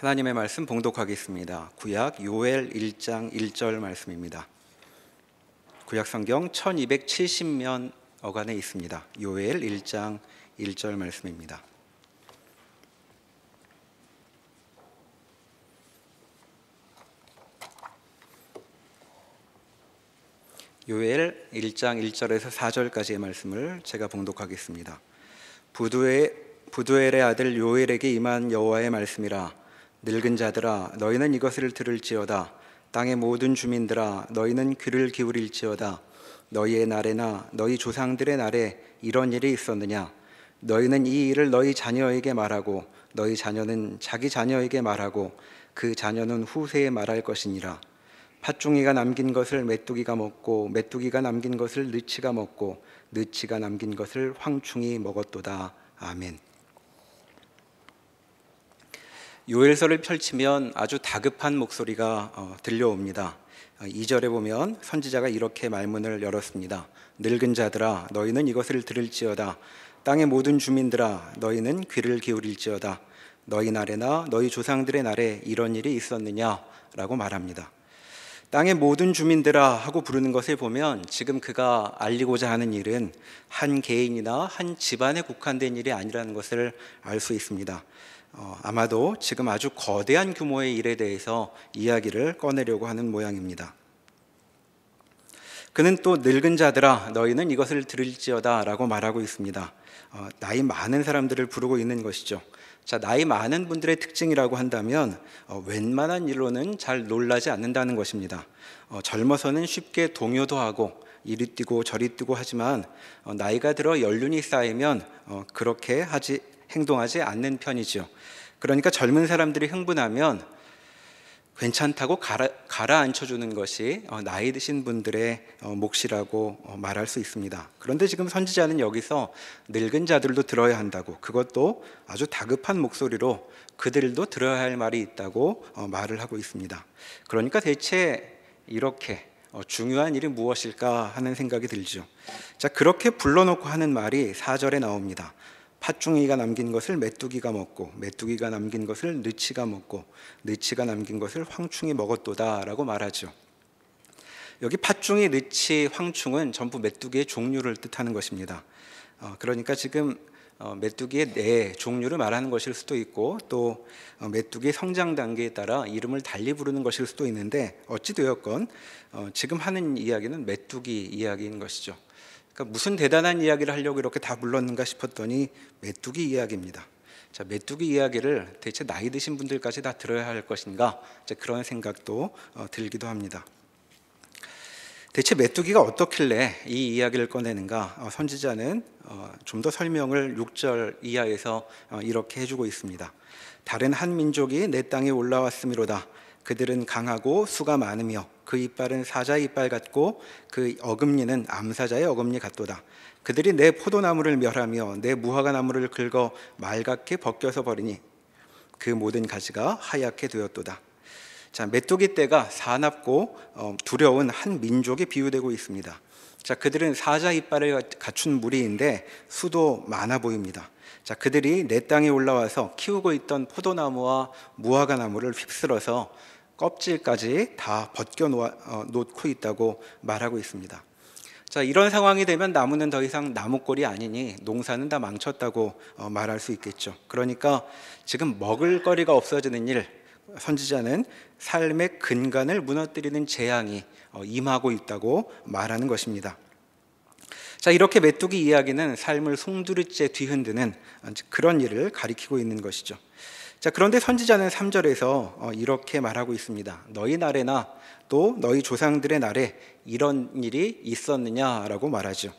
하나님의 말씀 봉독하겠습니다. 구약 요엘 1장 1절 말씀입니다. 구약 성경 1270면 어간에 있습니다. 요엘 1장 1절 말씀입니다. 요엘 1장 1절에서 4절까지의 말씀을 제가 봉독하겠습니다. 부두엘의 아들 요엘에게 임한 여호와의 말씀이라. 늙은 자들아 너희는 이것을 들을지어다. 땅의 모든 주민들아 너희는 귀를 기울일지어다. 너희의 날에나 너희 조상들의 날에 이런 일이 있었느냐? 너희는 이 일을 너희 자녀에게 말하고 너희 자녀는 자기 자녀에게 말하고 그 자녀는 후세에 말할 것이니라. 팥종이가 남긴 것을 메뚜기가 먹고 메뚜기가 남긴 것을 느치가 먹고 느치가 남긴 것을 황충이 먹었도다. 아멘. 요엘서를 펼치면 아주 다급한 목소리가 들려옵니다. 2절에 보면 선지자가 이렇게 말문을 열었습니다. 늙은 자들아 너희는 이것을 들을지어다. 땅의 모든 주민들아 너희는 귀를 기울일지어다. 너희 날에나 너희 조상들의 날에 이런 일이 있었느냐? 라고 말합니다. 땅의 모든 주민들아 하고 부르는 것을 보면 지금 그가 알리고자 하는 일은 한 개인이나 한 집안에 국한된 일이 아니라는 것을 알 수 있습니다. 아마도 지금 아주 거대한 규모의 일에 대해서 이야기를 꺼내려고 하는 모양입니다. 그는 또 늙은 자들아 너희는 이것을 들을지어다 라고 말하고 있습니다. 나이 많은 사람들을 부르고 있는 것이죠. 자, 나이 많은 분들의 특징이라고 한다면 웬만한 일로는 잘 놀라지 않는다는 것입니다. 젊어서는 쉽게 동요도 하고 이리 뛰고 저리 뛰고 하지만 나이가 들어 연륜이 쌓이면 그렇게 행동하지 않는 편이죠. 그러니까 젊은 사람들이 흥분하면 괜찮다고 가라앉혀주는 것이 나이 드신 분들의 몫이라고 말할 수 있습니다. 그런데 지금 선지자는 여기서 늙은 자들도 들어야 한다고, 그것도 아주 다급한 목소리로 그들도 들어야 할 말이 있다고 말을 하고 있습니다. 그러니까 대체 이렇게 중요한 일이 무엇일까 하는 생각이 들죠. 자, 그렇게 불러놓고 하는 말이 4절에 나옵니다. 팥종이가 남긴 것을 메뚜기가 먹고 메뚜기가 남긴 것을 느치가 먹고 느치가 남긴 것을 황충이 먹었도다 라고 말하죠. 여기 팥종이, 느치, 황충은 전부 메뚜기의 종류를 뜻하는 것입니다. 그러니까 지금 메뚜기의 네 종류를 말하는 것일 수도 있고 또 메뚜기의 성장 단계에 따라 이름을 달리 부르는 것일 수도 있는데 어찌되었건 지금 하는 이야기는 메뚜기 이야기인 것이죠. 그러니까 무슨 대단한 이야기를 하려고 이렇게 다 불렀는가 싶었더니 메뚜기 이야기입니다. 자, 메뚜기 이야기를 대체 나이 드신 분들까지 다 들어야 할 것인가? 그런 생각도 들기도 합니다. 대체 메뚜기가 어떻길래 이 이야기를 꺼내는가? 선지자는 좀 더 설명을 6절 이하에서 이렇게 해주고 있습니다. 다른 한 민족이 내 땅에 올라왔음이로다. 그들은 강하고 수가 많으며 그 이빨은 사자의 이빨 같고 그 어금니는 암사자의 어금니 같도다. 그들이 내 포도나무를 멸하며 내 무화과나무를 긁어 말갛게 벗겨서 버리니 그 모든 가지가 하얗게 되었도다. 자, 메뚜기 떼가 사납고 두려운 한 민족이 비유되고 있습니다. 자, 그들은 사자 이빨을 갖춘 무리인데 수도 많아 보입니다. 자, 그들이 내 땅에 올라와서 키우고 있던 포도나무와 무화과나무를 휩쓸어서 껍질까지 다 벗겨 놓고 있다고 말하고 있습니다. 자, 이런 상황이 되면 나무는 더 이상 나무꼴이 아니니 농사는 다 망쳤다고 말할 수 있겠죠. 그러니까 지금 먹을 거리가 없어지는 일, 선지자는 삶의 근간을 무너뜨리는 재앙이 임하고 있다고 말하는 것입니다. 자, 이렇게 메뚜기 이야기는 삶을 송두리째 뒤흔드는 그런 일을 가리키고 있는 것이죠. 자, 그런데 선지자는 3절에서 이렇게 말하고 있습니다. 너희 날에나 또 너희 조상들의 날에 이런 일이 있었느냐라고 말하죠.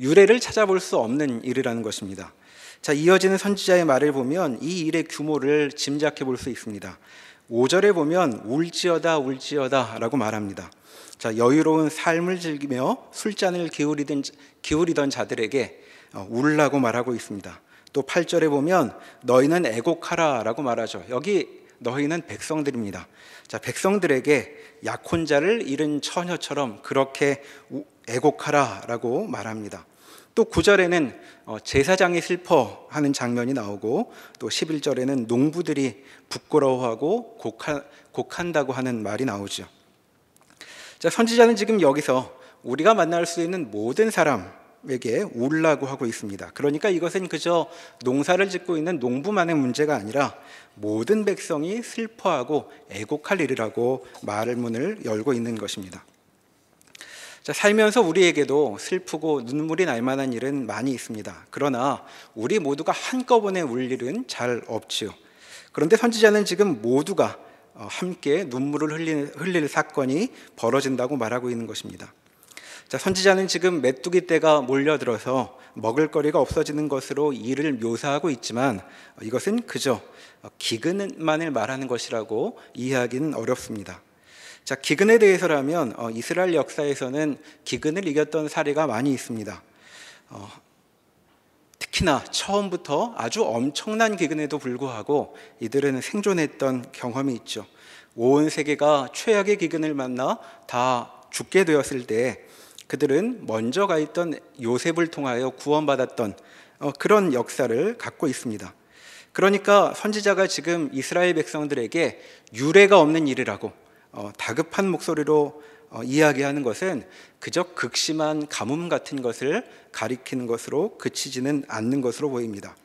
유래를 찾아볼 수 없는 일이라는 것입니다. 자, 이어지는 선지자의 말을 보면 이 일의 규모를 짐작해 볼 수 있습니다. 5절에 보면 울지어다 울지어다 라고 말합니다. 자, 여유로운 삶을 즐기며 술잔을 기울이던 자들에게 울라고 말하고 있습니다. 또 8절에 보면 너희는 애곡하라 라고 말하죠. 여기 너희는 백성들입니다. 자, 백성들에게 약혼자를 잃은 처녀처럼 그렇게 애곡하라 라고 말합니다. 또 9절에는 제사장이 슬퍼하는 장면이 나오고, 또 11절에는 농부들이 부끄러워하고 곡한다고 하는 말이 나오죠. 자, 선지자는 지금 여기서 우리가 만날 수 있는 모든 사람에게 울라고 하고 있습니다. 그러니까 이것은 그저 농사를 짓고 있는 농부만의 문제가 아니라 모든 백성이 슬퍼하고 애곡할 일이라고 말을 문을 열고 있는 것입니다. 자, 살면서 우리에게도 슬프고 눈물이 날 만한 일은 많이 있습니다. 그러나 우리 모두가 한꺼번에 울 일은 잘 없지요. 그런데 선지자는 지금 모두가 함께 눈물을 흘릴 사건이 벌어진다고 말하고 있는 것입니다. 자, 선지자는 지금 메뚜기 떼가 몰려들어서 먹을거리가 없어지는 것으로 이를 묘사하고 있지만 이것은 그저 기근만을 말하는 것이라고 이해하기는 어렵습니다. 자, 기근에 대해서라면 이스라엘 역사에서는 기근을 이겼던 사례가 많이 있습니다. 특히나 처음부터 아주 엄청난 기근에도 불구하고 이들은 생존했던 경험이 있죠. 온 세계가 최악의 기근을 만나 다 죽게 되었을 때 그들은 먼저 가 있던 요셉을 통하여 구원받았던 그런 역사를 갖고 있습니다. 그러니까 선지자가 지금 이스라엘 백성들에게 유례가 없는 일이라고 다급한 목소리로 이야기하는 것은 그저 극심한 가뭄 같은 것을 가리키는 것으로 그치지는 않는 것으로 보입니다.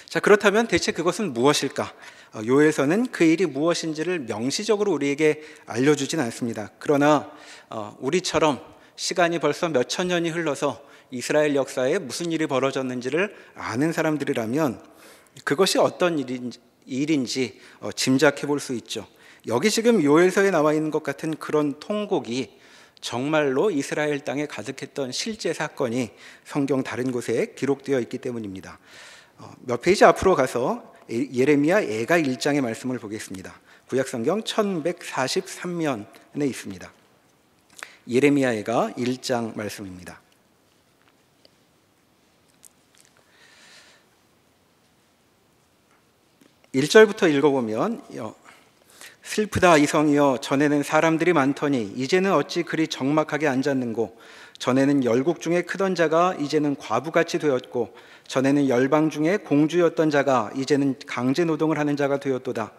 자, 그렇다면 대체 그것은 무엇일까? 요엘서는 그 일이 무엇인지를 명시적으로 우리에게 알려주진 않습니다. 그러나 우리처럼 시간이 벌써 몇천 년이 흘러서 이스라엘 역사에 무슨 일이 벌어졌는지를 아는 사람들이라면 그것이 어떤 일인지 짐작해 볼 수 있죠. 여기 지금 요엘서에 나와 있는 것 같은 그런 통곡이 정말로 이스라엘 땅에 가득했던 실제 사건이 성경 다른 곳에 기록되어 있기 때문입니다. 몇 페이지 앞으로 가서 예레미야 애가 1장의 말씀을 보겠습니다. 구약성경 1143면에 있습니다. 예레미야 애가 1장 말씀입니다. 1절부터 읽어보면 슬프다 이성이여 전에는 사람들이 많더니 이제는 어찌 그리 적막하게 앉았는고 전에는 열국 중에 크던 자가 이제는 과부같이 되었고 전에는 열방 중에 공주였던 자가 이제는 강제 노동을 하는 자가 되었도다.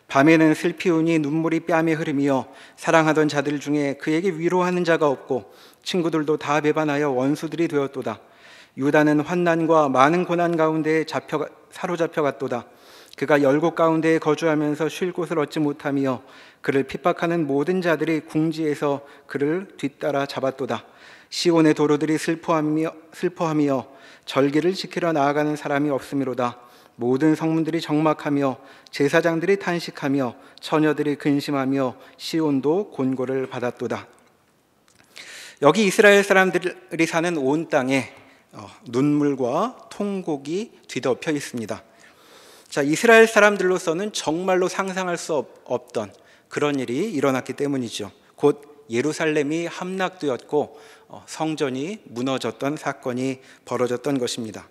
밤에는 슬피 우니 눈물이 뺨에 흐르며 사랑하던 자들 중에 그에게 위로하는 자가 없고 친구들도 다 배반하여 원수들이 되었도다. 유다는 환난과 많은 고난 가운데 사로잡혀 갔도다. 그가 열국 가운데에 거주하면서 쉴 곳을 얻지 못하며 그를 핍박하는 모든 자들이 궁지에서 그를 뒤따라 잡았도다. 시온의 도로들이 슬퍼하며 절기를 지키러 나아가는 사람이 없음이로다. 모든 성문들이 적막하며 제사장들이 탄식하며 처녀들이 근심하며 시온도 곤고를 받았도다. 여기 이스라엘 사람들이 사는 온 땅에 눈물과 통곡이 뒤덮여 있습니다. 자, 이스라엘 사람들로서는 정말로 상상할 수 없던 그런 일이 일어났기 때문이죠. 곧 예루살렘이 함락되었고 성전이 무너졌던 사건이 벌어졌던 것입니다.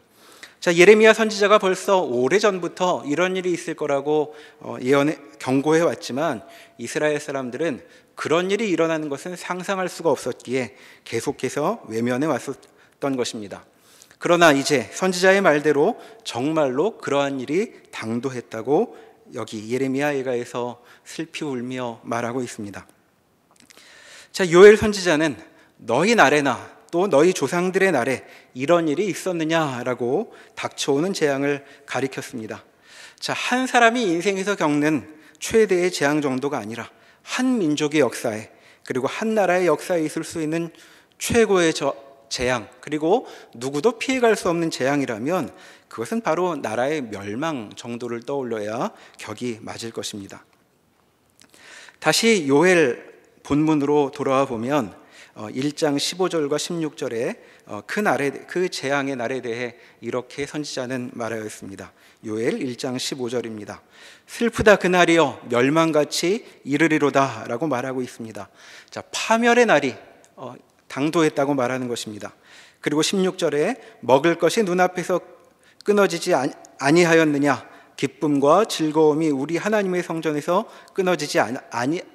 자, 예레미야 선지자가 벌써 오래전부터 이런 일이 있을 거라고 경고해 왔지만 이스라엘 사람들은 그런 일이 일어나는 것은 상상할 수가 없었기에 계속해서 외면해 왔었던 것입니다. 그러나 이제 선지자의 말대로 정말로 그러한 일이 당도했다고 여기 예레미야 애가에서 슬피 울며 말하고 있습니다. 자, 요엘 선지자는 너희 날에나 또 너희 조상들의 날에 이런 일이 있었느냐라고 닥쳐오는 재앙을 가리켰습니다. 자, 한 사람이 인생에서 겪는 최대의 재앙 정도가 아니라 한 민족의 역사에 그리고 한 나라의 역사에 있을 수 있는 최고의 재앙, 그리고 누구도 피해갈 수 없는 재앙이라면 그것은 바로 나라의 멸망 정도를 떠올려야 격이 맞을 것입니다. 다시 요엘 본문으로 돌아와 보면 1장 15절과 16절에 그 재앙의 날에 대해 이렇게 선지자는 말하였습니다. 요엘 1장 15절입니다. 슬프다 그날이여 멸망같이 이르리로다 라고 말하고 있습니다. 자, 파멸의 날이 당도했다고 말하는 것입니다. 그리고 16절에 먹을 것이 눈앞에서 끊어지지 아니하였느냐, 기쁨과 즐거움이 우리 하나님의 성전에서 끊어지지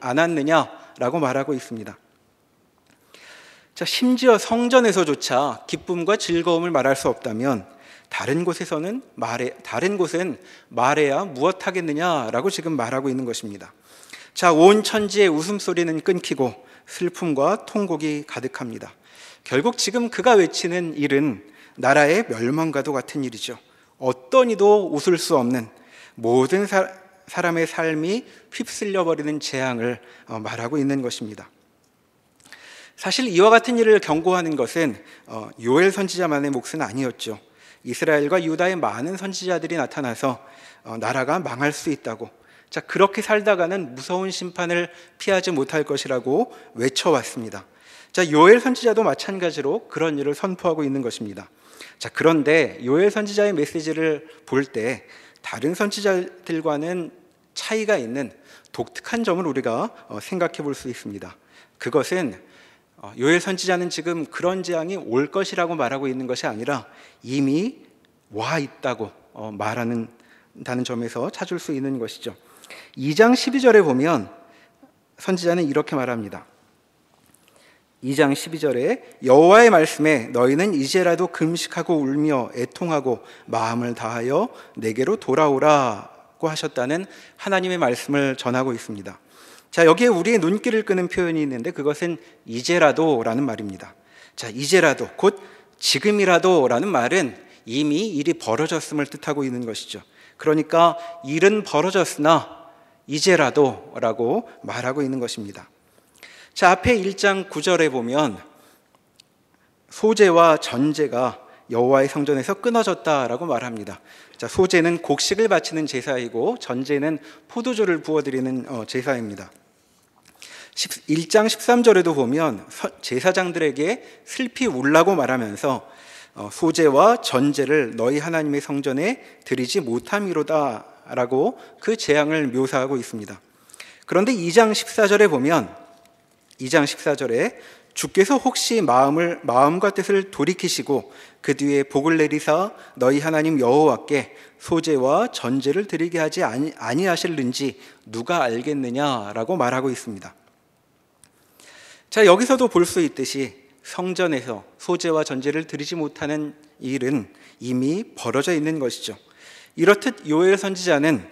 않았느냐라고 말하고 있습니다. 자, 심지어 성전에서조차 기쁨과 즐거움을 말할 수 없다면 다른 곳은 말해야 무엇하겠느냐라고 지금 말하고 있는 것입니다. 자, 온 천지의 웃음소리는 끊기고 슬픔과 통곡이 가득합니다. 결국 지금 그가 외치는 일은 나라의 멸망과도 같은 일이죠. 어떤 이도 웃을 수 없는 모든 사람의 삶이 휩쓸려 버리는 재앙을 말하고 있는 것입니다. 사실 이와 같은 일을 경고하는 것은 요엘 선지자만의 몫은 아니었죠. 이스라엘과 유다의 많은 선지자들이 나타나서 나라가 망할 수 있다고, 자, 그렇게 살다가는 무서운 심판을 피하지 못할 것이라고 외쳐왔습니다. 자, 요엘 선지자도 마찬가지로 그런 일을 선포하고 있는 것입니다. 자, 그런데 요엘 선지자의 메시지를 볼 때 다른 선지자들과는 차이가 있는 독특한 점을 우리가 생각해 볼 수 있습니다. 그것은 요엘 선지자는 지금 그런 재앙이 올 것이라고 말하고 있는 것이 아니라 이미 와 있다고 말한다는 점에서 찾을 수 있는 것이죠. 2장 12절에 보면 선지자는 이렇게 말합니다. 2장 12절에 여호와의 말씀에 너희는 이제라도 금식하고 울며 애통하고 마음을 다하여 내게로 돌아오라고 하셨다는 하나님의 말씀을 전하고 있습니다. 자, 여기에 우리의 눈길을 끄는 표현이 있는데 그것은 이제라도라는 말입니다. 자, 이제라도, 곧 지금이라도라는 말은 이미 일이 벌어졌음을 뜻하고 있는 것이죠. 그러니까 일은 벌어졌으나 이제라도라고 말하고 있는 것입니다. 자, 앞에 1장 9절에 보면 소제와 전제가 여호와의 성전에서 끊어졌다라고 말합니다. 자, 소제는 곡식을 바치는 제사이고 전제는 포도주를 부어드리는 제사입니다. 1장 13절에도 보면 제사장들에게 슬피 울라고 말하면서 소제와 전제를 너희 하나님의 성전에 드리지 못함이로다 라고 그 재앙을 묘사하고 있습니다. 그런데 2장 14절에 보면 2장 14절에 주께서 혹시 마음과 뜻을 돌이키시고 그 뒤에 복을 내리사 너희 하나님 여호와께 소제와 전제를 드리게 하지 아니하실는지 누가 알겠느냐라고 말하고 있습니다. 자, 여기서도 볼 수 있듯이 성전에서 소제와 전제를 드리지 못하는 일은 이미 벌어져 있는 것이죠. 이렇듯 요엘 선지자는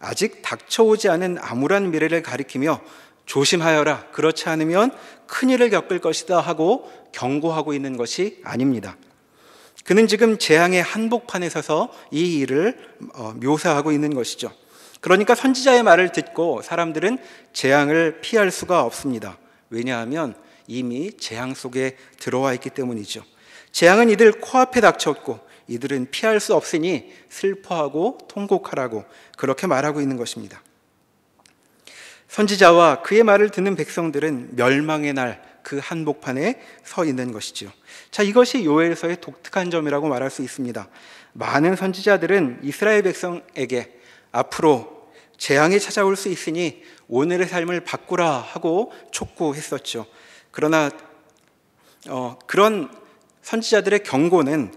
아직 닥쳐오지 않은 암울한 미래를 가리키며 조심하여라, 그렇지 않으면 큰일을 겪을 것이다 하고 경고하고 있는 것이 아닙니다. 그는 지금 재앙의 한복판에 서서 이 일을 묘사하고 있는 것이죠. 그러니까 선지자의 말을 듣고 사람들은 재앙을 피할 수가 없습니다. 왜냐하면 이미 재앙 속에 들어와 있기 때문이죠. 재앙은 이들 코앞에 닥쳤고 이들은 피할 수 없으니 슬퍼하고 통곡하라고 그렇게 말하고 있는 것입니다. 선지자와 그의 말을 듣는 백성들은 멸망의 날 그 한복판에 서 있는 것이죠. 자, 이것이 요엘서의 독특한 점이라고 말할 수 있습니다. 많은 선지자들은 이스라엘 백성에게 앞으로 재앙이 찾아올 수 있으니 오늘의 삶을 바꾸라 하고 촉구했었죠. 그러나 그런 선지자들의 경고는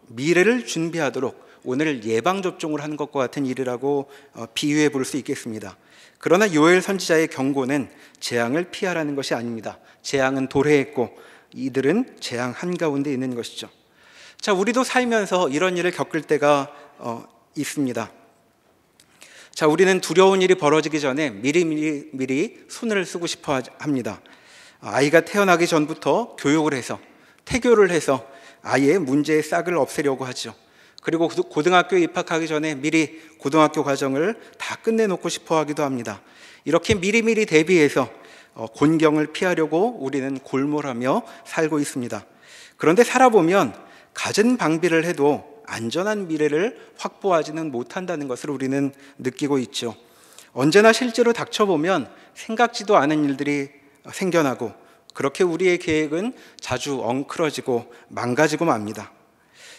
미래를 준비하도록 오늘 예방접종을 하는 것과 같은 일이라고 비유해 볼 수 있겠습니다. 그러나 요엘 선지자의 경고는 재앙을 피하라는 것이 아닙니다. 재앙은 도래했고 이들은 재앙 한가운데 있는 것이죠. 자, 우리도 살면서 이런 일을 겪을 때가 있습니다. 자, 우리는 두려운 일이 벌어지기 전에 미리 손을 쓰고 싶어 합니다. 아이가 태어나기 전부터 교육을 해서 태교를 해서 아이의 문제의 싹을 없애려고 하죠. 그리고 고등학교에 입학하기 전에 미리 고등학교 과정을 다 끝내놓고 싶어 하기도 합니다. 이렇게 미리 대비해서 곤경을 피하려고 우리는 골몰하며 살고 있습니다. 그런데 살아보면 갖은 방비를 해도 안전한 미래를 확보하지는 못한다는 것을 우리는 느끼고 있죠. 언제나 실제로 닥쳐보면 생각지도 않은 일들이 생겨나고 그렇게 우리의 계획은 자주 엉클어지고 망가지고 맙니다.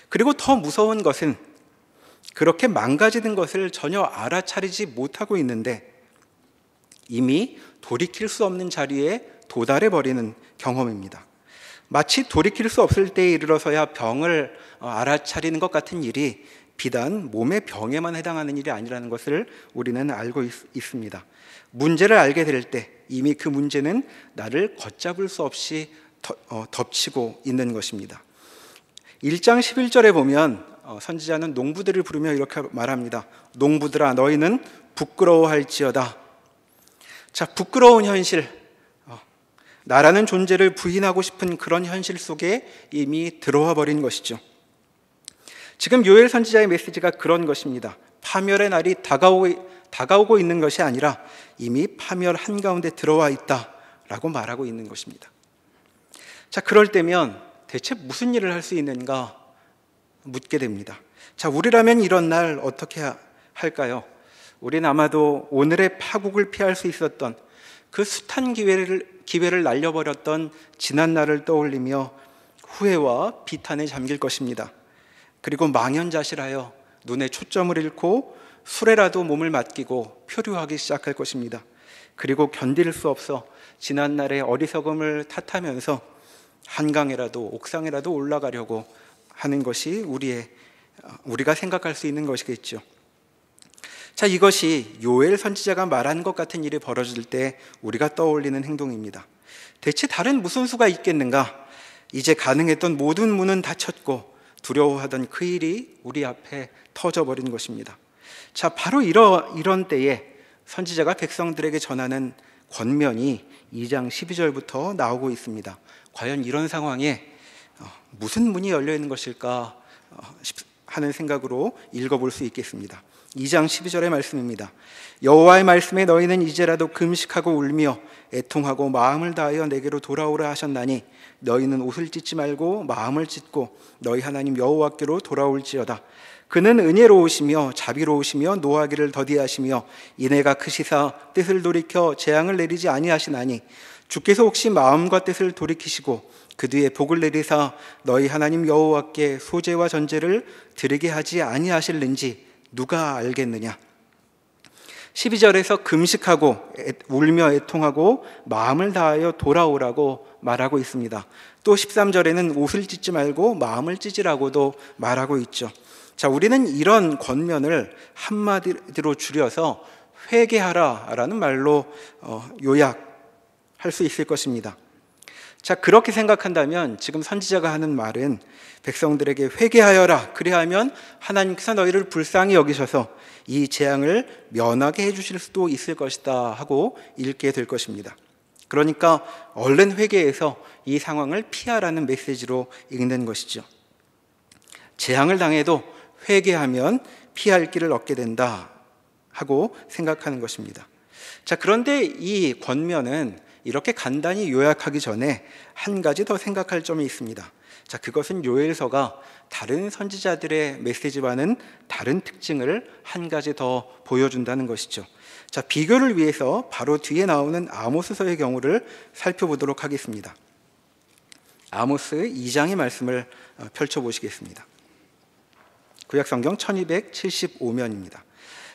그리고 더 무서운 것은 그렇게 망가지는 것을 전혀 알아차리지 못하고 있는데 이미 돌이킬 수 없는 자리에 도달해 버리는 경험입니다. 마치 돌이킬 수 없을 때에 이르러서야 병을 알아차리는 것 같은 일이 비단 몸의 병에만 해당하는 일이 아니라는 것을 우리는 알고 있습니다. 문제를 알게 될 때 이미 그 문제는 나를 걷잡을 수 없이 덮치고 있는 것입니다. 1장 11절에 보면 선지자는 농부들을 부르며 이렇게 말합니다. 농부들아 너희는 부끄러워할지어다. 자, 부끄러운 현실, 나라는 존재를 부인하고 싶은 그런 현실 속에 이미 들어와 버린 것이죠. 지금 요엘 선지자의 메시지가 그런 것입니다. 파멸의 날이 다가오고 있는 것이 아니라 이미 파멸 한가운데 들어와 있다라고 말하고 있는 것입니다. 자, 그럴 때면 대체 무슨 일을 할 수 있는가 묻게 됩니다. 자, 우리라면 이런 날 어떻게 할까요? 우리는 아마도 오늘의 파국을 피할 수 있었던 그 숱한 기회를 날려버렸던 지난 날을 떠올리며 후회와 비탄에 잠길 것입니다. 그리고 망연자실하여 눈에 초점을 잃고 술에라도 몸을 맡기고 표류하기 시작할 것입니다. 그리고 견딜 수 없어 지난 날의 어리석음을 탓하면서 한강에라도 옥상에라도 올라가려고 하는 것이 우리가 생각할 수 있는 것이겠죠. 자, 이것이 요엘 선지자가 말한 것 같은 일이 벌어질 때 우리가 떠올리는 행동입니다. 대체 다른 무슨 수가 있겠는가? 이제 가능했던 모든 문은 닫혔고 두려워하던 그 일이 우리 앞에 터져버린 것입니다. 자, 바로 이런 때에 선지자가 백성들에게 전하는 권면이 2장 12절부터 나오고 있습니다. 과연 이런 상황에 무슨 문이 열려 있는 것일까 하는 생각으로 읽어볼 수 있겠습니다. 2장 12절의 말씀입니다. 여호와의 말씀에 너희는 이제라도 금식하고 울며 애통하고 마음을 다하여 내게로 돌아오라 하셨나니 너희는 옷을 찢지 말고 마음을 찢고 너희 하나님 여호와께로 돌아올지어다. 그는 은혜로우시며 자비로우시며 노하기를 더디하시며 인애가 크시사 뜻을 돌이켜 재앙을 내리지 아니하시나니 주께서 혹시 마음과 뜻을 돌이키시고 그 뒤에 복을 내리사 너희 하나님 여호와께 소제와 전제를 드리게 하지 아니하실는지 누가 알겠느냐. 12절에서 금식하고 울며 애통하고 마음을 다하여 돌아오라고 말하고 있습니다. 또 13절에는 옷을 찢지 말고 마음을 찢으라고도 말하고 있죠. 자, 우리는 이런 권면을 한마디로 줄여서 회개하라라는 말로 요약할 수 있을 것입니다. 자, 그렇게 생각한다면 지금 선지자가 하는 말은 백성들에게 회개하여라, 그리하면 하나님께서 너희를 불쌍히 여기셔서 이 재앙을 면하게 해주실 수도 있을 것이다 하고 읽게 될 것입니다. 그러니까 얼른 회개해서 이 상황을 피하라는 메시지로 읽는 것이죠. 재앙을 당해도 회개하면 피할 길을 얻게 된다 하고 생각하는 것입니다. 자, 그런데 이 권면은 이렇게 간단히 요약하기 전에 한 가지 더 생각할 점이 있습니다. 자, 그것은 요엘서가 다른 선지자들의 메시지와는 다른 특징을 한 가지 더 보여준다는 것이죠. 자, 비교를 위해서 바로 뒤에 나오는 아모스서의 경우를 살펴보도록 하겠습니다. 아모스 2장의 말씀을 펼쳐보시겠습니다. 구약성경 1275면입니다.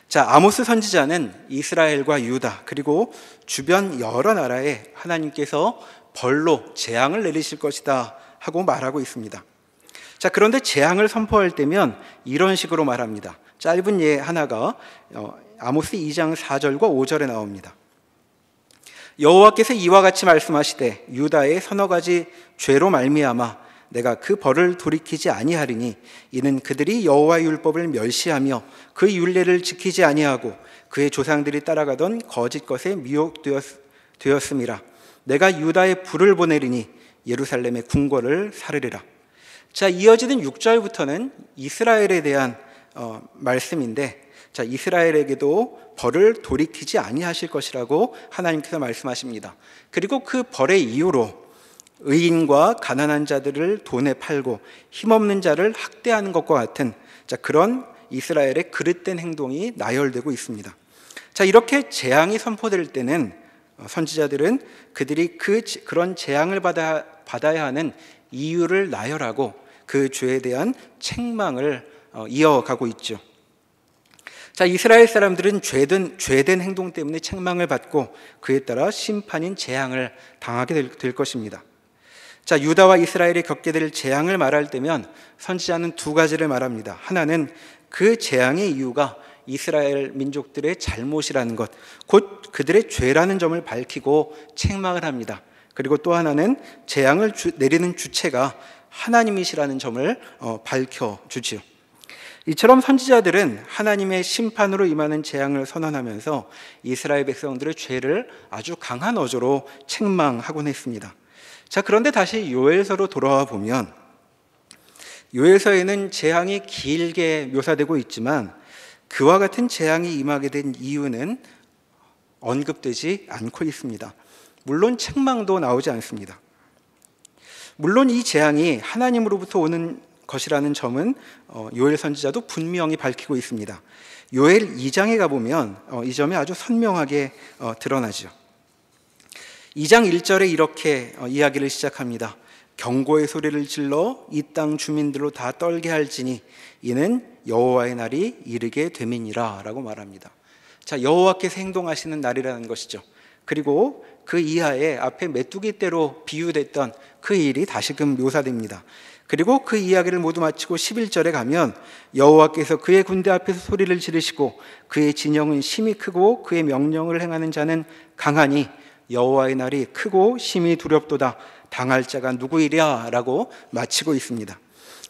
자, 아모스 선지자는 이스라엘과 유다 그리고 주변 여러 나라에 하나님께서 벌로 재앙을 내리실 것이다 하고 말하고 있습니다. 자, 그런데 재앙을 선포할 때면 이런 식으로 말합니다. 짧은 예 하나가 아모스 2장 4절과 5절에 나옵니다. 여호와께서 이와 같이 말씀하시되 유다의 서너 가지 죄로 말미암아 내가 그 벌을 돌이키지 아니하리니 이는 그들이 여호와의 율법을 멸시하며 그 율례를 지키지 아니하고 그의 조상들이 따라가던 거짓 것에 미혹되었음이라. 내가 유다에 불을 보내리니 예루살렘의 궁궐을 사르리라. 자, 이어지는 6절부터는 이스라엘에 대한 말씀인데, 자, 이스라엘에게도 벌을 돌이키지 아니하실 것이라고 하나님께서 말씀하십니다. 그리고 그 벌의 이유로 의인과 가난한 자들을 돈에 팔고 힘없는 자를 학대하는 것과 같은 그런 이스라엘의 그릇된 행동이 나열되고 있습니다. 자, 이렇게 재앙이 선포될 때는 선지자들은 그들이 그런 재앙을 받아야 하는 이유를 나열하고 그 죄에 대한 책망을 이어가고 있죠. 자, 이스라엘 사람들은 죄된 행동 때문에 책망을 받고 그에 따라 심판인 재앙을 당하게 될 것입니다. 자, 유다와 이스라엘이 겪게 될 재앙을 말할 때면 선지자는 두 가지를 말합니다. 하나는 그 재앙의 이유가 이스라엘 민족들의 잘못이라는 것, 곧 그들의 죄라는 점을 밝히고 책망을 합니다. 그리고 또 하나는 재앙을 내리는 주체가 하나님이시라는 점을 밝혀주지요. 이처럼 선지자들은 하나님의 심판으로 임하는 재앙을 선언하면서 이스라엘 백성들의 죄를 아주 강한 어조로 책망하곤 했습니다. 자, 그런데 다시 요엘서로 돌아와 보면 요엘서에는 재앙이 길게 묘사되고 있지만 그와 같은 재앙이 임하게 된 이유는 언급되지 않고 있습니다. 물론 책망도 나오지 않습니다. 물론 이 재앙이 하나님으로부터 오는 것이라는 점은 요엘 선지자도 분명히 밝히고 있습니다. 요엘 2장에 가보면 이 점이 아주 선명하게 드러나죠. 2장 1절에 이렇게 이야기를 시작합니다. 경고의 소리를 질러 이 땅 주민들로 다 떨게 할지니 이는 여호와의 날이 이르게 됨이니라 라고 말합니다. 자, 여호와께서 행동하시는 날이라는 것이죠. 그리고 그 이하에 앞에 메뚜기 떼로 비유됐던 그 일이 다시금 묘사됩니다. 그리고 그 이야기를 모두 마치고 11절에 가면 여호와께서 그의 군대 앞에서 소리를 지르시고 그의 진영은 심히 크고 그의 명령을 행하는 자는 강하니 여호와의 날이 크고 심히 두렵도다. 당할 자가 누구이랴 라고 마치고 있습니다.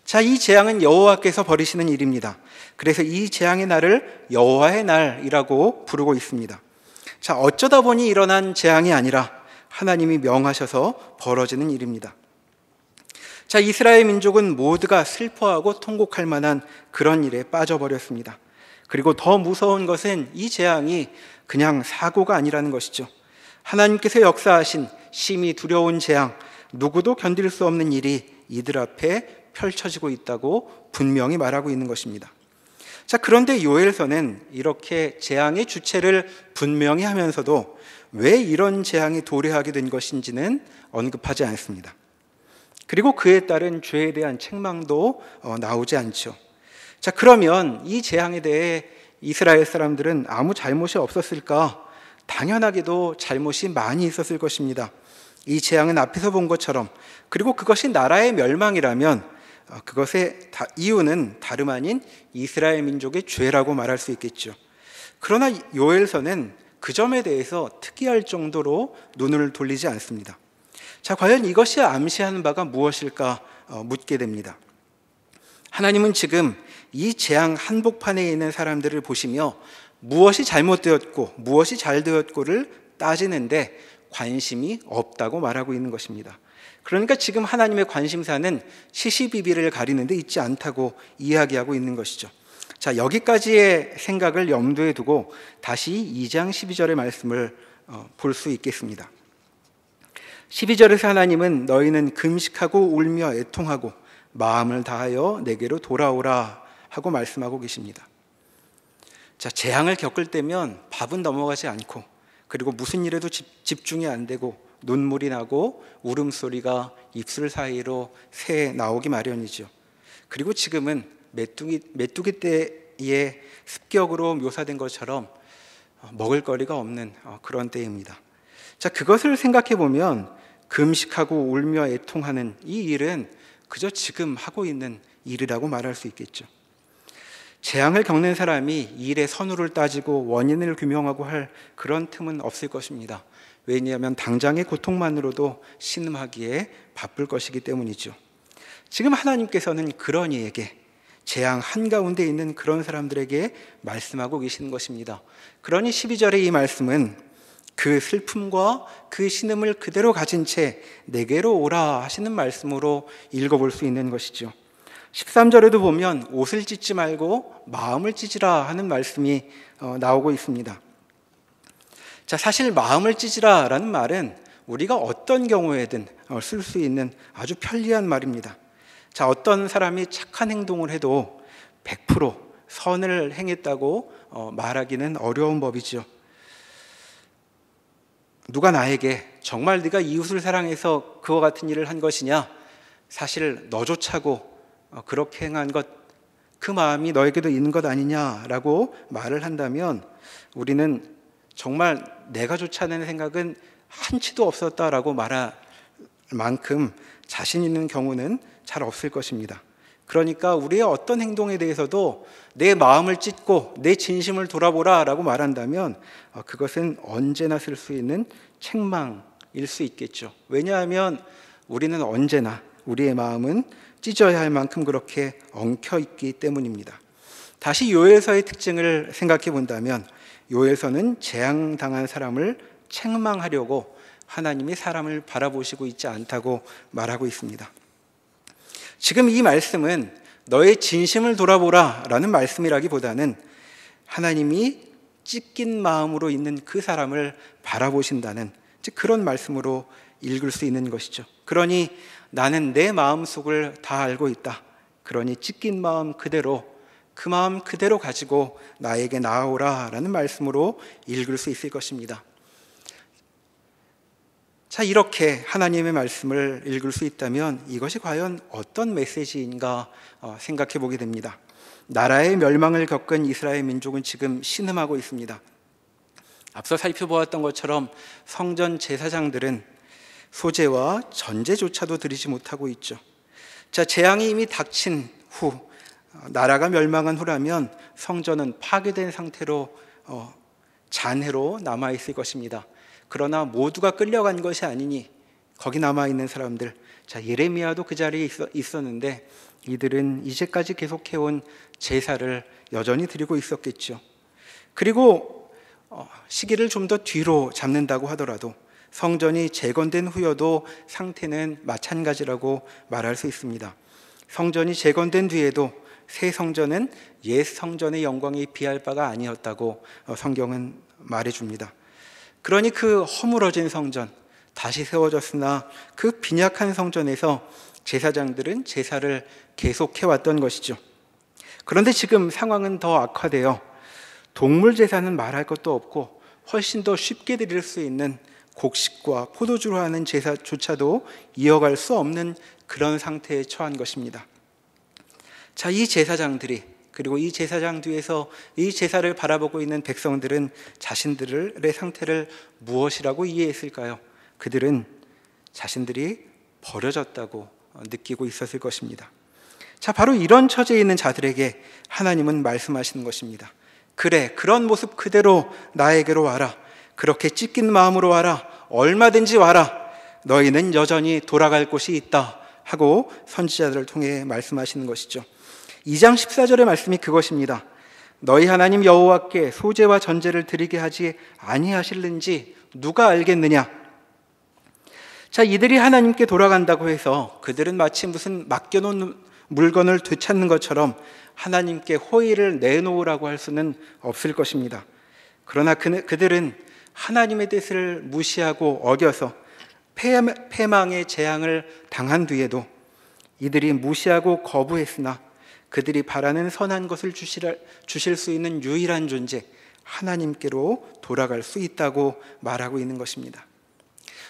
자, 이 재앙은 여호와께서 벌이시는 일입니다. 그래서 이 재앙의 날을 여호와의 날이라고 부르고 있습니다. 자, 어쩌다 보니 일어난 재앙이 아니라 하나님이 명하셔서 벌어지는 일입니다. 자, 이스라엘 민족은 모두가 슬퍼하고 통곡할 만한 그런 일에 빠져버렸습니다. 그리고 더 무서운 것은 이 재앙이 그냥 사고가 아니라는 것이죠. 하나님께서 역사하신 심히 두려운 재앙, 누구도 견딜 수 없는 일이 이들 앞에 펼쳐지고 있다고 분명히 말하고 있는 것입니다. 자, 그런데 요엘서는 이렇게 재앙의 주체를 분명히 하면서도 왜 이런 재앙이 도래하게 된 것인지는 언급하지 않습니다. 그리고 그에 따른 죄에 대한 책망도 나오지 않죠. 자, 그러면 이 재앙에 대해 이스라엘 사람들은 아무 잘못이 없었을까? 당연하게도 잘못이 많이 있었을 것입니다. 이 재앙은 앞에서 본 것처럼, 그리고 그것이 나라의 멸망이라면 그것의 이유는 다름 아닌 이스라엘 민족의 죄라고 말할 수 있겠죠. 그러나 요엘서는 그 점에 대해서 특이할 정도로 눈을 돌리지 않습니다. 자, 과연 이것이 암시하는 바가 무엇일까 묻게 됩니다. 하나님은 지금 이 재앙 한복판에 있는 사람들을 보시며 무엇이 잘못되었고 무엇이 잘 되었고를 따지는데 관심이 없다고 말하고 있는 것입니다. 그러니까 지금 하나님의 관심사는 시시비비를 가리는데 있지 않다고 이야기하고 있는 것이죠. 자, 여기까지의 생각을 염두에 두고 다시 2장 12절의 말씀을 볼 수 있겠습니다. 12절에서 하나님은 너희는 금식하고 울며 애통하고 마음을 다하여 내게로 돌아오라 하고 말씀하고 계십니다. 자, 재앙을 겪을 때면 밥은 넘어가지 않고, 그리고 무슨 일에도 집중이 안 되고 눈물이 나고 울음소리가 입술 사이로 새 나오기 마련이죠. 그리고 지금은 메뚜기 떼의 습격으로 묘사된 것처럼 먹을거리가 없는 그런 때입니다. 자, 그것을 생각해 보면 금식하고 울며 애통하는 이 일은 그저 지금 하고 있는 일이라고 말할 수 있겠죠. 재앙을 겪는 사람이 일의 선후를 따지고 원인을 규명하고 할 그런 틈은 없을 것입니다. 왜냐하면 당장의 고통만으로도 신음하기에 바쁠 것이기 때문이죠. 지금 하나님께서는 그런 이에게, 재앙 한가운데 있는 그런 사람들에게 말씀하고 계시는 것입니다. 그러니 12절의 이 말씀은 그 슬픔과 그 신음을 그대로 가진 채 내게로 오라 하시는 말씀으로 읽어볼 수 있는 것이죠. 13절에도 보면 옷을 찢지 말고 마음을 찢으라 하는 말씀이 나오고 있습니다. 자, 사실 마음을 찢으라 라는 말은 우리가 어떤 경우에든 쓸 수 있는 아주 편리한 말입니다. 자, 어떤 사람이 착한 행동을 해도 100% 선을 행했다고 말하기는 어려운 법이죠. 누가 나에게 정말 네가 이웃을 사랑해서 그와 같은 일을 한 것이냐? 사실 너조차고 그렇게 행한 것, 그 마음이 너에게도 있는 것 아니냐라고 말을 한다면 우리는 정말 내가 좋지 않은 생각은 한치도 없었다라고 말할 만큼 자신 있는 경우는 잘 없을 것입니다. 그러니까 우리의 어떤 행동에 대해서도 내 마음을 찢고 내 진심을 돌아보라 라고 말한다면 그것은 언제나 쓸 수 있는 책망 일 수 있겠죠. 왜냐하면 우리는 언제나 우리의 마음은 찢어야 할 만큼 그렇게 엉켜 있기 때문입니다. 다시 요엘서의 특징을 생각해 본다면 요엘서는 재앙당한 사람을 책망하려고 하나님이 사람을 바라보시고 있지 않다고 말하고 있습니다. 지금 이 말씀은 너의 진심을 돌아보라 라는 말씀이라기보다는 하나님이 찢긴 마음으로 있는 그 사람을 바라보신다는 그런 말씀으로 읽을 수 있는 것이죠. 그러니 나는 내 마음속을 다 알고 있다. 그러니 찢긴 마음 그대로, 그 마음 그대로 가지고 나에게 나아오라 라는 말씀으로 읽을 수 있을 것입니다. 자, 이렇게 하나님의 말씀을 읽을 수 있다면 이것이 과연 어떤 메시지인가 생각해 보게 됩니다. 나라의 멸망을 겪은 이스라엘 민족은 지금 신음하고 있습니다. 앞서 살펴보았던 것처럼 성전 제사장들은 소제와 전제조차도 드리지 못하고 있죠. 자, 재앙이 이미 닥친 후, 나라가 멸망한 후라면 성전은 파괴된 상태로 잔해로 남아있을 것입니다. 그러나 모두가 끌려간 것이 아니니 거기 남아있는 사람들, 자, 예레미야도 그 자리에 있었는데 이들은 이제까지 계속해온 제사를 여전히 드리고 있었겠죠. 그리고 시기를 좀 더 뒤로 잡는다고 하더라도 성전이 재건된 후여도 상태는 마찬가지라고 말할 수 있습니다. 성전이 재건된 뒤에도 새 성전은 옛 성전의 영광이 비할 바가 아니었다고 성경은 말해줍니다. 그러니 그 허물어진 성전 다시 세워졌으나 그 빈약한 성전에서 제사장들은 제사를 계속해왔던 것이죠. 그런데 지금 상황은 더 악화되어 동물 제사는 말할 것도 없고 훨씬 더 쉽게 드릴 수 있는 곡식과 포도주로 하는 제사조차도 이어갈 수 없는 그런 상태에 처한 것입니다. 자, 이 제사장들이, 그리고 이 제사장 뒤에서 이 제사를 바라보고 있는 백성들은 자신들의 상태를 무엇이라고 이해했을까요? 그들은 자신들이 버려졌다고 느끼고 있었을 것입니다. 자, 바로 이런 처지에 있는 자들에게 하나님은 말씀하시는 것입니다. 그래, 그런 모습 그대로 나에게로 와라. 그렇게 찢긴 마음으로 와라. 얼마든지 와라. 너희는 여전히 돌아갈 곳이 있다 하고 선지자들을 통해 말씀하시는 것이죠. 2장 14절의 말씀이 그것입니다. 너희 하나님 여호와께 소제와 전제를 드리게 하지 아니하실는지 누가 알겠느냐. 자, 이들이 하나님께 돌아간다고 해서 그들은 마치 무슨 맡겨놓은 물건을 되찾는 것처럼 하나님께 호의를 내놓으라고 할 수는 없을 것입니다. 그러나 그들은 하나님의 뜻을 무시하고 어겨서 패망의 재앙을 당한 뒤에도 이들이 무시하고 거부했으나 그들이 바라는 선한 것을 주실 수 있는 유일한 존재 하나님께로 돌아갈 수 있다고 말하고 있는 것입니다.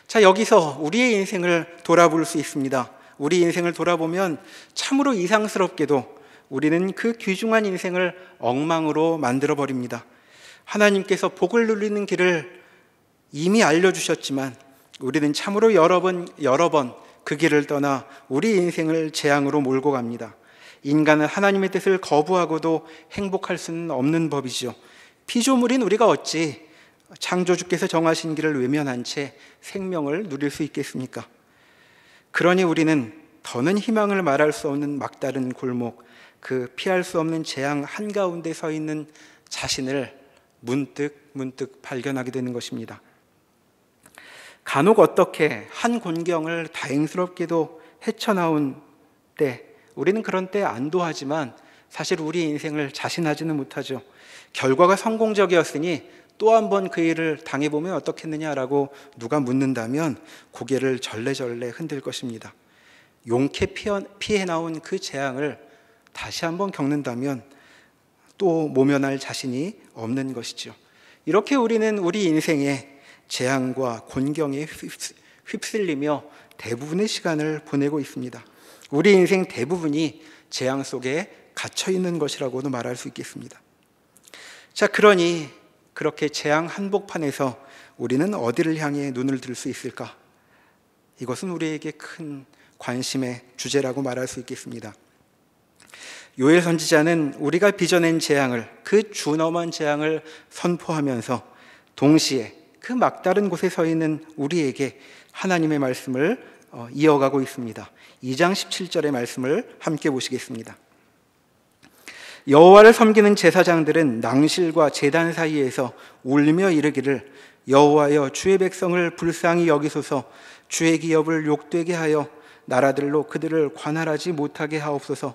자, 여기서 우리의 인생을 돌아볼 수 있습니다. 우리 인생을 돌아보면 참으로 이상스럽게도 우리는 그 귀중한 인생을 엉망으로 만들어 버립니다. 하나님께서 복을 누리는 길을 이미 알려주셨지만 우리는 참으로 여러 번 그 길을 떠나 우리 인생을 재앙으로 몰고 갑니다. 인간은 하나님의 뜻을 거부하고도 행복할 수는 없는 법이죠. 피조물인 우리가 어찌 창조주께서 정하신 길을 외면한 채 생명을 누릴 수 있겠습니까? 그러니 우리는 더는 희망을 말할 수 없는 막다른 골목, 그 피할 수 없는 재앙 한가운데 서 있는 자신을 문득 발견하게 되는 것입니다. 간혹 어떻게 한 곤경을 다행스럽게도 헤쳐나온 때, 우리는 그런 때 안도하지만 사실 우리 인생을 자신하지는 못하죠. 결과가 성공적이었으니 또 한 번 그 일을 당해보면 어떻겠느냐라고 누가 묻는다면 고개를 절레절레 흔들 것입니다. 용케 피해 나온 그 재앙을 다시 한번 겪는다면 또 모면할 자신이 없는 것이죠. 이렇게 우리는 우리 인생에 재앙과 곤경에 휩쓸리며 대부분의 시간을 보내고 있습니다. 우리 인생 대부분이 재앙 속에 갇혀 있는 것이라고도 말할 수 있겠습니다. 자, 그러니 그렇게 재앙 한복판에서 우리는 어디를 향해 눈을 들 수 있을까? 이것은 우리에게 큰 관심의 주제라고 말할 수 있겠습니다. 요엘 선지자는 우리가 빚어낸 재앙을, 그 준엄한 재앙을 선포하면서 동시에 그 막다른 곳에 서 있는 우리에게 하나님의 말씀을 이어가고 있습니다. 2장 17절의 말씀을 함께 보시겠습니다. 여호와를 섬기는 제사장들은 낭실과 제단 사이에서 울며 이르기를 여호와여 주의 백성을 불쌍히 여기소서 주의 기업을 욕되게 하여 나라들로 그들을 관할하지 못하게 하옵소서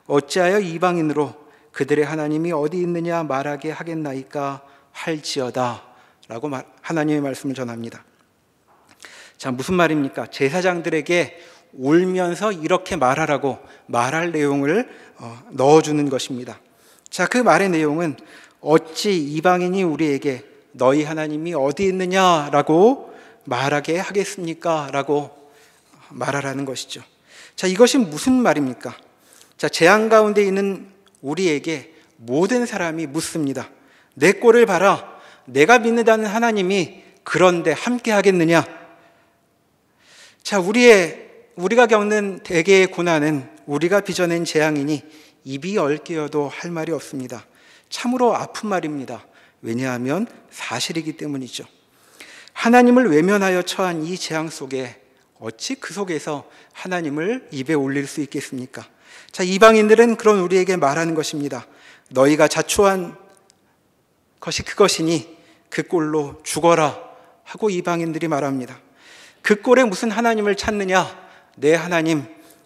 어찌하여 이방인으로 그들의 하나님이 어디 있느냐 말하게 하겠나이까 할지어다 라고 하나님의 말씀을 전합니다. 자, 무슨 말입니까? 제사장들에게 울면서 이렇게 말하라고 말할 내용을 넣어주는 것입니다. 자, 그 말의 내용은 어찌 이방인이 우리에게 너희 하나님이 어디 있느냐라고 말하게 하겠습니까? 라고 말하라는 것이죠. 자, 이것이 무슨 말입니까? 자, 재앙 가운데 있는 우리에게 모든 사람이 묻습니다. 내 꼴을 봐라. 내가 믿는다는 하나님이 그런데 함께 하겠느냐? 자, 우리가 겪는 대개의 고난은 우리가 빚어낸 재앙이니 입이 얽혀도 할 말이 없습니다. 참으로 아픈 말입니다. 왜냐하면 사실이기 때문이죠. 하나님을 외면하여 처한 이 재앙 속에 어찌 그 속에서 하나님을 입에 올릴 수 있겠습니까? 자, 이방인들은 그런 우리에게 말하는 것입니다. 너희가 자초한 것이 그것이니 그 꼴로 죽어라 하고 이방인들이 말합니다. 그 꼴에 무슨 하나님을 찾느냐? 내 하나님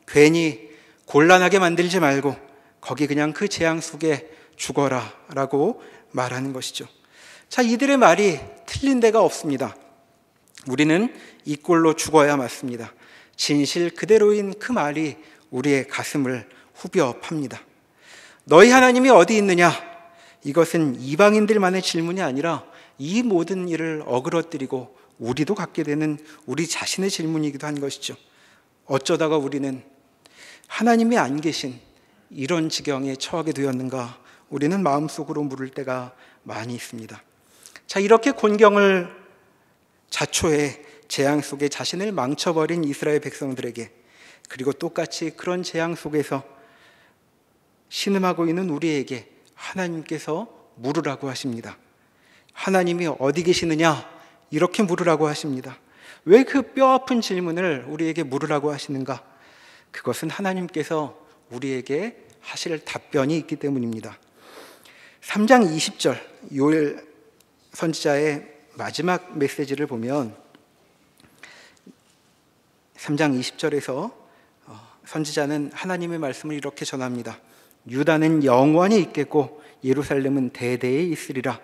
괜히 곤란하게 만들지 말고 거기 그냥 그 재앙 속에 죽어라 라고 말하는 것이죠. 자, 이들의 말이 틀린 데가 없습니다. 우리는 이 꼴로 죽어야 맞습니다. 진실 그대로인 그 말이 우리의 가슴을 후벼 팝니다. 너희 하나님이 어디 있느냐? 이것은 이방인들만의 질문이 아니라 이 모든 일을 어그러뜨리고 우리도 갖게 되는 우리 자신의 질문이기도 한 것이죠. 어쩌다가 우리는 하나님이 안 계신 이런 지경에 처하게 되었는가? 우리는 마음속으로 물을 때가 많이 있습니다. 자, 이렇게 곤경을 자초해 재앙 속에 자신을 망쳐버린 이스라엘 백성들에게, 그리고 똑같이 그런 재앙 속에서 신음하고 있는 우리에게 하나님께서 물으라고 하십니다. 하나님이 어디 계시느냐? 이렇게 물으라고 하십니다. 왜 그 뼈아픈 질문을 우리에게 물으라고 하시는가? 그것은 하나님께서 우리에게 하실 답변이 있기 때문입니다. 3장 20절 요엘 선지자의 마지막 메시지를 보면 3장 20절에서 선지자는 하나님의 말씀을 이렇게 전합니다. 유다는 영원히 있겠고 예루살렘은 대대에 있으리라.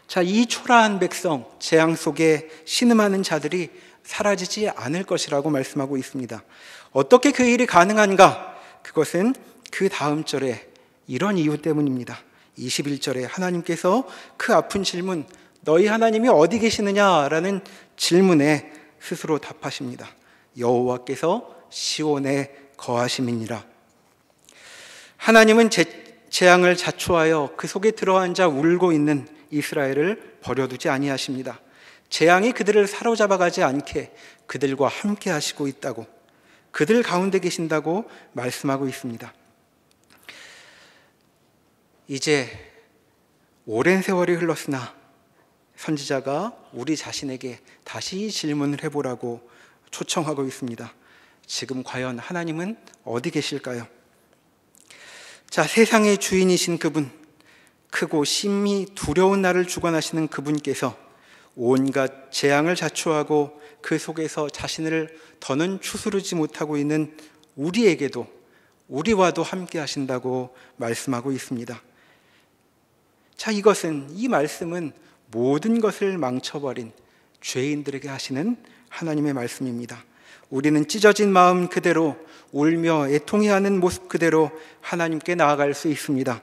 자, 이 초라한 백성, 재앙 속에 신음하는 자들이 사라지지 않을 것이라고 말씀하고 있습니다. 어떻게 그 일이 가능한가? 그것은 그 다음 절에 이런 이유 때문입니다. 21절에 하나님께서 그 아픈 질문, 너희 하나님이 어디 계시느냐라는 질문에 스스로 답하십니다. 여호와께서 시온에 거하심이니라. 하나님은 재앙을 자초하여 그 속에 들어앉아 울고 있는 이스라엘을 버려두지 아니하십니다. 재앙이 그들을 사로잡아가지 않게 그들과 함께 하시고 있다고, 그들 가운데 계신다고 말씀하고 있습니다. 이제 오랜 세월이 흘렀으나 선지자가 우리 자신에게 다시 이 질문을 해보라고 초청하고 있습니다. 지금 과연 하나님은 어디 계실까요? 자, 세상의 주인이신 그분, 크고 심히 두려운 나를 주관하시는 그분께서 온갖 재앙을 자초하고 그 속에서 자신을 더는 추스르지 못하고 있는 우리에게도, 우리와도 함께 하신다고 말씀하고 있습니다. 자, 이 말씀은 모든 것을 망쳐버린 죄인들에게 하시는 하나님의 말씀입니다. 우리는 찢어진 마음 그대로 울며 애통해하는 모습 그대로 하나님께 나아갈 수 있습니다.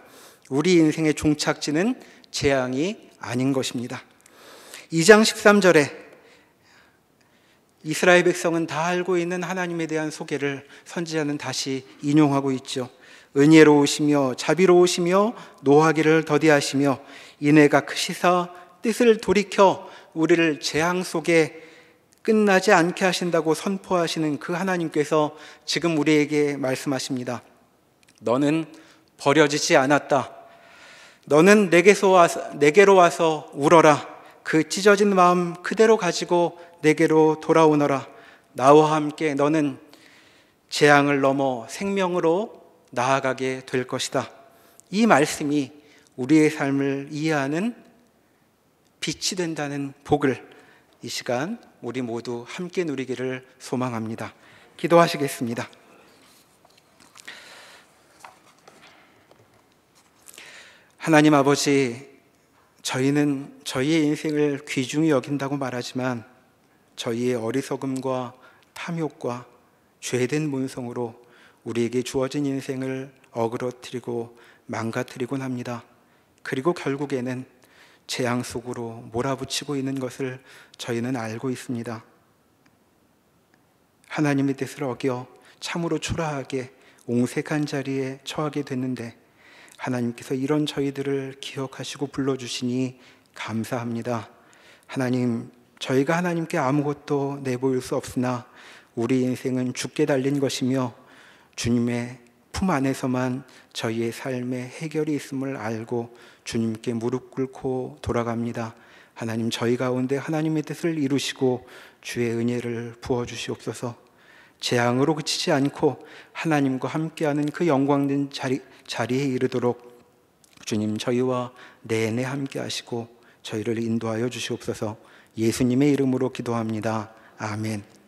우리 인생의 종착지는 재앙이 아닌 것입니다. 2장 13절에 이스라엘 백성은 다 알고 있는 하나님에 대한 소개를 선지자는 다시 인용하고 있죠. 은혜로우시며 자비로우시며 노하기를 더디하시며 인애가 크시사 뜻을 돌이켜 우리를 재앙 속에 끝나지 않게 하신다고 선포하시는 그 하나님께서 지금 우리에게 말씀하십니다. 너는 버려지지 않았다. 너는 내게로 와서 울어라. 그 찢어진 마음 그대로 가지고 내게로 돌아오너라. 나와 함께 너는 재앙을 넘어 생명으로 나아가게 될 것이다. 이 말씀이 우리의 삶을 이해하는 빛이 된다는 복을 이 시간 우리 모두 함께 누리기를 소망합니다. 기도하시겠습니다. 하나님 아버지, 저희는 저희의 인생을 귀중히 여긴다고 말하지만 저희의 어리석음과 탐욕과 죄된 본성으로 우리에게 주어진 인생을 어그러뜨리고 망가뜨리곤 합니다. 그리고 결국에는 재앙 속으로 몰아붙이고 있는 것을 저희는 알고 있습니다. 하나님의 뜻을 어겨 참으로 초라하게 옹색한 자리에 처하게 됐는데 하나님께서 이런 저희들을 기억하시고 불러주시니 감사합니다. 하나님, 저희가 하나님께 아무것도 내보일 수 없으나 우리 인생은 주께 달린 것이며 주님의 품 안에서만 저희의 삶의 해결이 있음을 알고 주님께 무릎 꿇고 돌아갑니다. 하나님, 저희 가운데 하나님의 뜻을 이루시고 주의 은혜를 부어주시옵소서. 재앙으로 그치지 않고 하나님과 함께하는 그 영광된 자리에 이르도록 주님 저희와 내내 함께하시고 저희를 인도하여 주시옵소서. 예수님의 이름으로 기도합니다. 아멘.